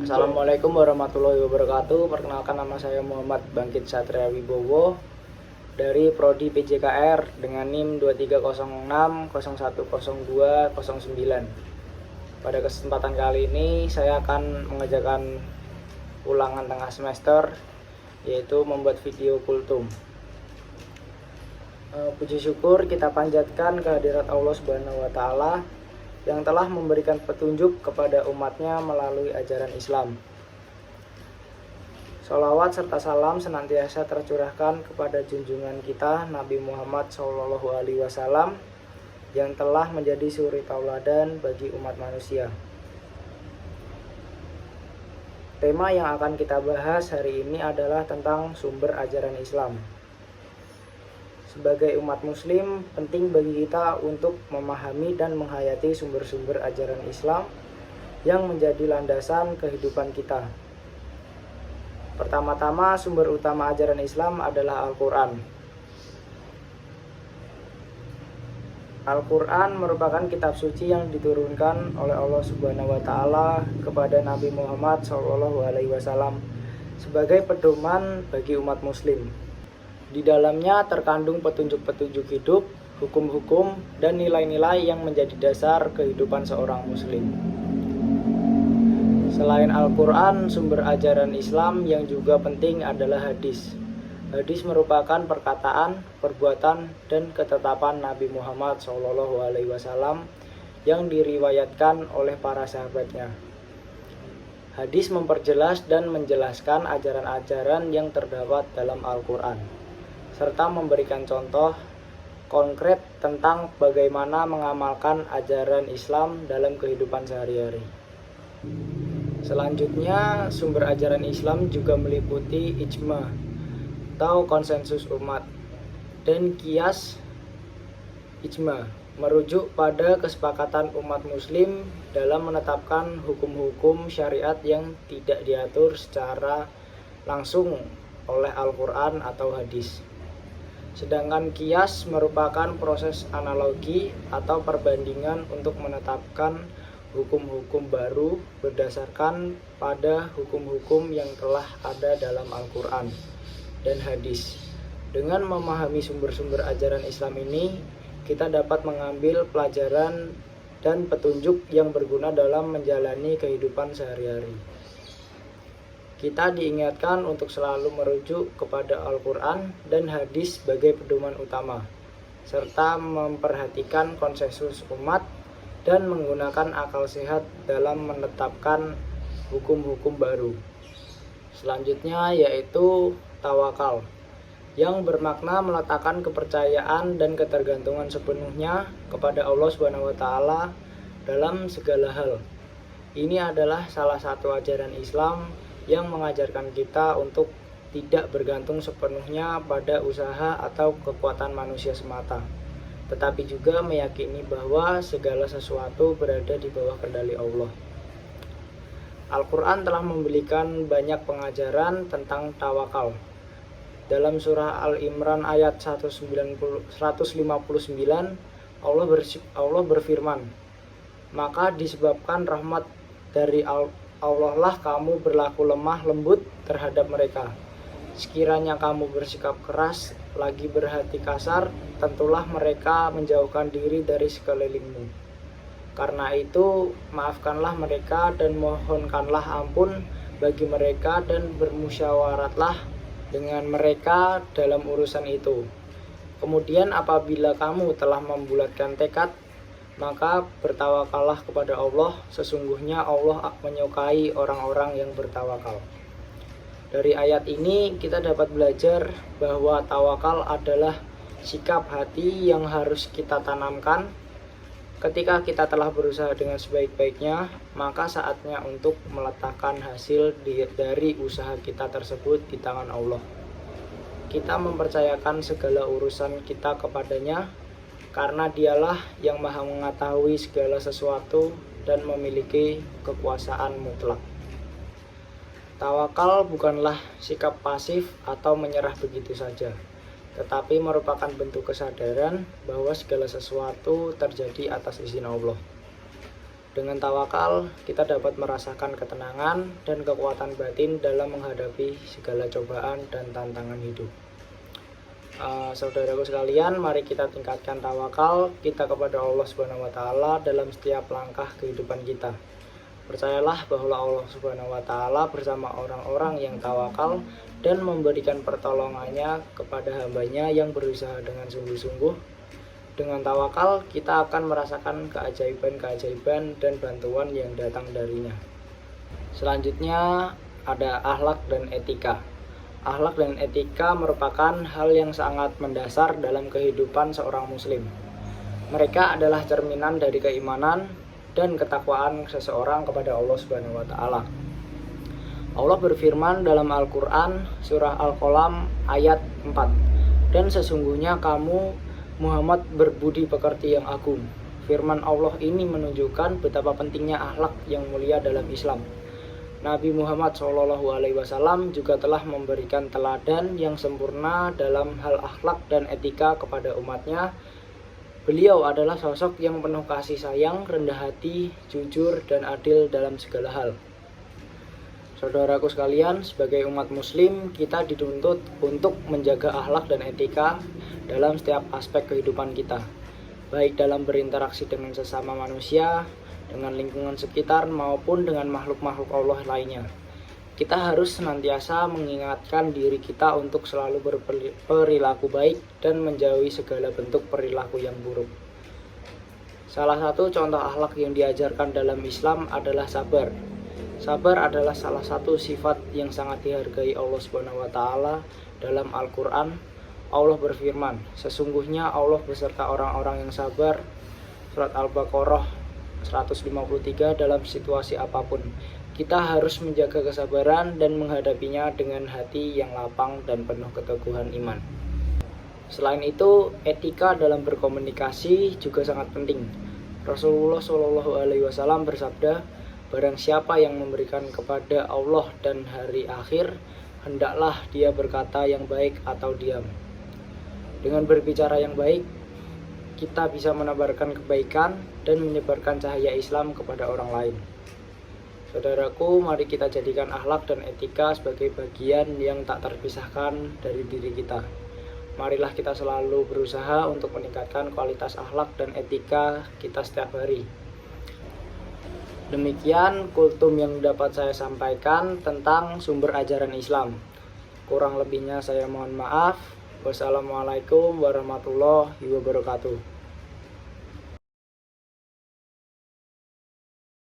Assalamualaikum warahmatullahi wabarakatuh. Perkenalkan, nama saya Muhammad Bangkit Satria Wibowo dari Prodi PJKR dengan NIM 2306010209. Pada kesempatan kali ini saya akan mengerjakan ulangan tengah semester, yaitu membuat video kultum. Puji syukur kita panjatkan kehadirat Allah Subhanahu wa Ta'ala yang telah memberikan petunjuk kepada umatnya melalui ajaran Islam. Sholawat serta salam senantiasa tercurahkan kepada junjungan kita Nabi Muhammad SAW yang telah menjadi suri tauladan bagi umat manusia. Tema yang akan kita bahas hari ini adalah tentang sumber ajaran Islam. Sebagai umat muslim, penting bagi kita untuk memahami dan menghayati sumber-sumber ajaran Islam yang menjadi landasan kehidupan kita. Pertama-tama, sumber utama ajaran Islam adalah Al-Quran. Al-Quran merupakan kitab suci yang diturunkan oleh Allah Subhanahu wa Ta'ala kepada Nabi Muhammad SAW sebagai pedoman bagi umat muslim. Di dalamnya terkandung petunjuk-petunjuk hidup, hukum-hukum, dan nilai-nilai yang menjadi dasar kehidupan seorang muslim. Selain Al-Quran, sumber ajaran Islam yang juga penting adalah hadis. Hadis merupakan perkataan, perbuatan, dan ketetapan Nabi Muhammad SAW yang diriwayatkan oleh para sahabatnya. Hadis memperjelas dan menjelaskan ajaran-ajaran yang terdapat dalam Al-Quran, serta memberikan contoh konkret tentang bagaimana mengamalkan ajaran Islam dalam kehidupan sehari-hari. Selanjutnya, sumber ajaran Islam juga meliputi ijma atau konsensus umat dan qiyas. Ijma merujuk pada kesepakatan umat muslim dalam menetapkan hukum-hukum syariat yang tidak diatur secara langsung oleh Al-Quran atau hadis. Sedangkan qiyas merupakan proses analogi atau perbandingan untuk menetapkan hukum-hukum baru berdasarkan pada hukum-hukum yang telah ada dalam Al-Quran dan hadis. Dengan memahami sumber-sumber ajaran Islam ini, kita dapat mengambil pelajaran dan petunjuk yang berguna dalam menjalani kehidupan sehari-hari. Kita diingatkan untuk selalu merujuk kepada Al-Quran dan hadis sebagai pedoman utama, serta memperhatikan konsensus umat dan menggunakan akal sehat dalam menetapkan hukum-hukum baru. Selanjutnya yaitu tawakal, yang bermakna meletakkan kepercayaan dan ketergantungan sepenuhnya kepada Allah Subhanahu wa Ta'ala dalam segala hal. Ini adalah salah satu ajaran Islam yang mengajarkan kita untuk tidak bergantung sepenuhnya pada usaha atau kekuatan manusia semata, tetapi juga meyakini bahwa segala sesuatu berada di bawah kendali Allah. Al-Quran telah memberikan banyak pengajaran tentang tawakal. Dalam surah Al-Imran ayat 159, Allah berfirman, "Maka disebabkan rahmat dari Allah lah kamu berlaku lemah lembut terhadap mereka. Sekiranya kamu bersikap keras lagi berhati kasar, tentulah mereka menjauhkan diri dari sekelilingmu. Karena itu, maafkanlah mereka dan mohonkanlah ampun bagi mereka dan bermusyawaratlah dengan mereka dalam urusan itu. Kemudian apabila kamu telah membulatkan tekad, maka bertawakallah kepada Allah, sesungguhnya Allah menyukai orang-orang yang bertawakal." Dari ayat ini kita dapat belajar bahwa tawakal adalah sikap hati yang harus kita tanamkan. Ketika kita telah berusaha dengan sebaik-baiknya, maka saatnya untuk meletakkan hasil dari usaha kita tersebut di tangan Allah. Kita mempercayakan segala urusan kita kepadanya, karena dialah yang maha mengetahui segala sesuatu dan memiliki kekuasaan mutlak. Tawakal bukanlah sikap pasif atau menyerah begitu saja, tetapi merupakan bentuk kesadaran bahwa segala sesuatu terjadi atas izin Allah. Dengan tawakal, kita dapat merasakan ketenangan dan kekuatan batin dalam menghadapi segala cobaan dan tantangan hidup. Saudaraku sekalian, mari kita tingkatkan tawakal kita kepada Allah Subhanahu wa taala dalam setiap langkah kehidupan kita. Percayalah bahwa Allah Subhanahu wa taala bersama orang-orang yang tawakal dan memberikan pertolongannya kepada hambanya yang berusaha dengan sungguh-sungguh. Dengan tawakal, kita akan merasakan keajaiban-keajaiban dan bantuan yang datang darinya. Selanjutnya ada akhlak dan etika. Akhlak dan etika merupakan hal yang sangat mendasar dalam kehidupan seorang muslim. Mereka adalah cerminan dari keimanan dan ketakwaan seseorang kepada Allah Subhanahu wa taala. Allah berfirman dalam Al-Qur'an surah Al-Qalam ayat 4. Dan sesungguhnya kamu Muhammad berbudi pekerti yang agung. Firman Allah ini menunjukkan betapa pentingnya akhlak yang mulia dalam Islam. Nabi Muhammad SAW juga telah memberikan teladan yang sempurna dalam hal akhlak dan etika kepada umatnya. Beliau adalah sosok yang penuh kasih sayang, rendah hati, jujur, dan adil dalam segala hal. Saudaraku sekalian, sebagai umat muslim, kita dituntut untuk menjaga akhlak dan etika dalam setiap aspek kehidupan kita, baik dalam berinteraksi dengan sesama manusia, dengan lingkungan sekitar, maupun dengan makhluk-makhluk Allah lainnya. Kita harus senantiasa mengingatkan diri kita untuk selalu berperilaku baik dan menjauhi segala bentuk perilaku yang buruk. Salah satu contoh akhlak yang diajarkan dalam Islam adalah sabar. Sabar adalah salah satu sifat yang sangat dihargai Allah Subhanahu wa taala dalam Al-Qur'an. Allah berfirman, sesungguhnya Allah beserta orang-orang yang sabar. Surat Al-Baqarah 153. Dalam situasi apapun, kita harus menjaga kesabaran dan menghadapinya dengan hati yang lapang dan penuh keteguhan iman. Selain itu, etika dalam berkomunikasi juga sangat penting. Rasulullah SAW bersabda, barang siapa yang memberikan kepada Allah dan hari akhir, hendaklah dia berkata yang baik atau diam. Dengan berbicara yang baik, kita bisa menebarkan kebaikan dan menyebarkan cahaya Islam kepada orang lain. Saudaraku, mari kita jadikan akhlak dan etika sebagai bagian yang tak terpisahkan dari diri kita. Marilah kita selalu berusaha untuk meningkatkan kualitas akhlak dan etika kita setiap hari. Demikian kultum yang dapat saya sampaikan tentang sumber ajaran Islam. Kurang lebihnya saya mohon maaf. Wassalamualaikum warahmatullahi wabarakatuh.